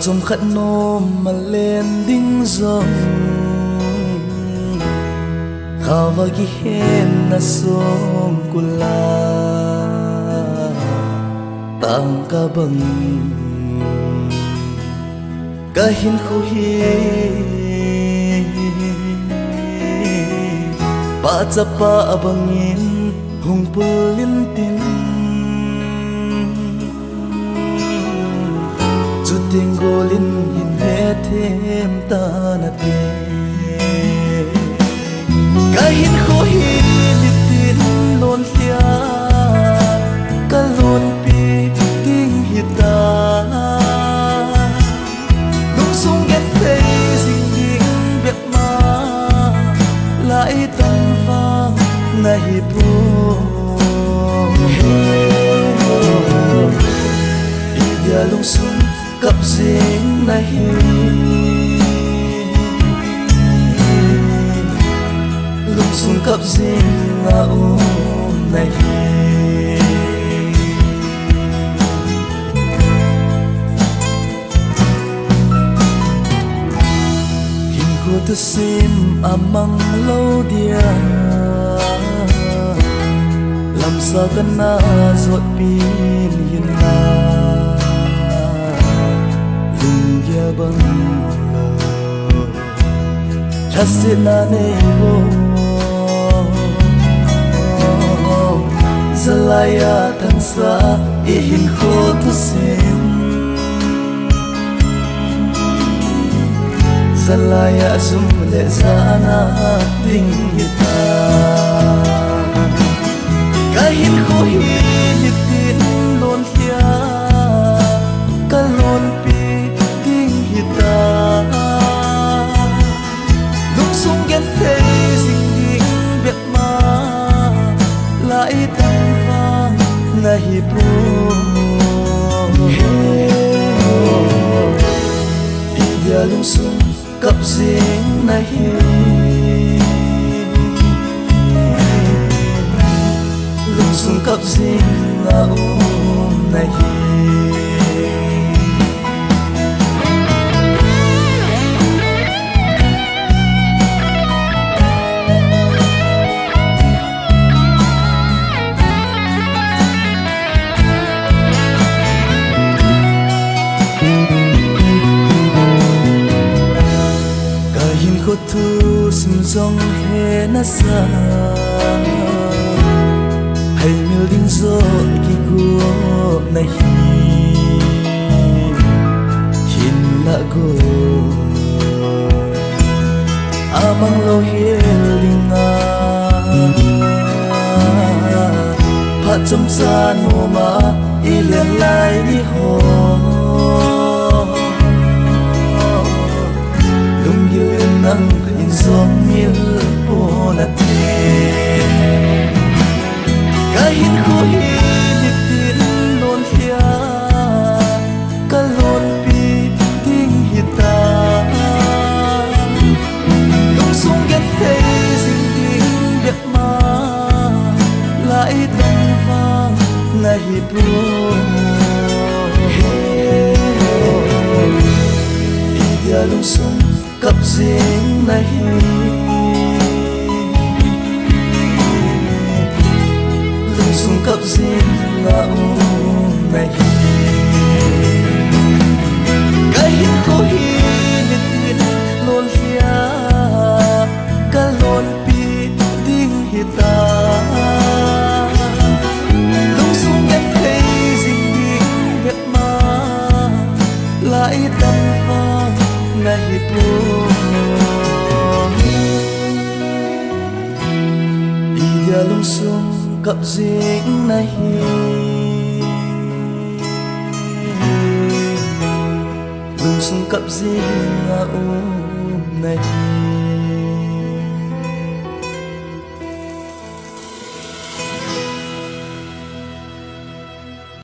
chom khat nom ma len ding zong khawa gi hen na som kula tang ka bang ka hin khu hi pa cha pa abangin hung pulin tin chu ting golin hin he them ta na te ka hin khu hi ni tin lon hlia ka lon pi ting hi ta lung sung get thấy ding ding bet ma lại tâm vang ngày pro dia lung sung cặp riêng này lung sung cặp riêng ngao này hình cô tu sim amang lâu dia làm sao cần na dội pin hiền na lung ya bang thật sự na nei wo zalaya tan sa ihin ko tu sim zalaya zum le zana ding hita kahin ko hi tin lon hia ka lon pi ding hita lung sung gen thấy ding ding bet ma lại tâm vang ngày pro dia lung sung cặp riêng này lung sung cặp riêng ngao này ko tu sim zong he na sa hay mil ding zo ki gu na hi hin la go amang lo he linga pha chom sa no ma ilen lai ni ho nang in som mil po na te kahin ko hi ni tin lon hia ka lon pi ting hita lung sung get thấy ding ding bet ma lại tâm vang ngày pro dia lung sung cặp riêng này lung sung cặp riêng ngao này cái hin ko hi ni tin lon hia ka lon pi ding hita lung sung get thấy ding ding bet ma lại tâm vang ngày pro dia lung sung cặp riêng này lung sung cặp riêng ngao này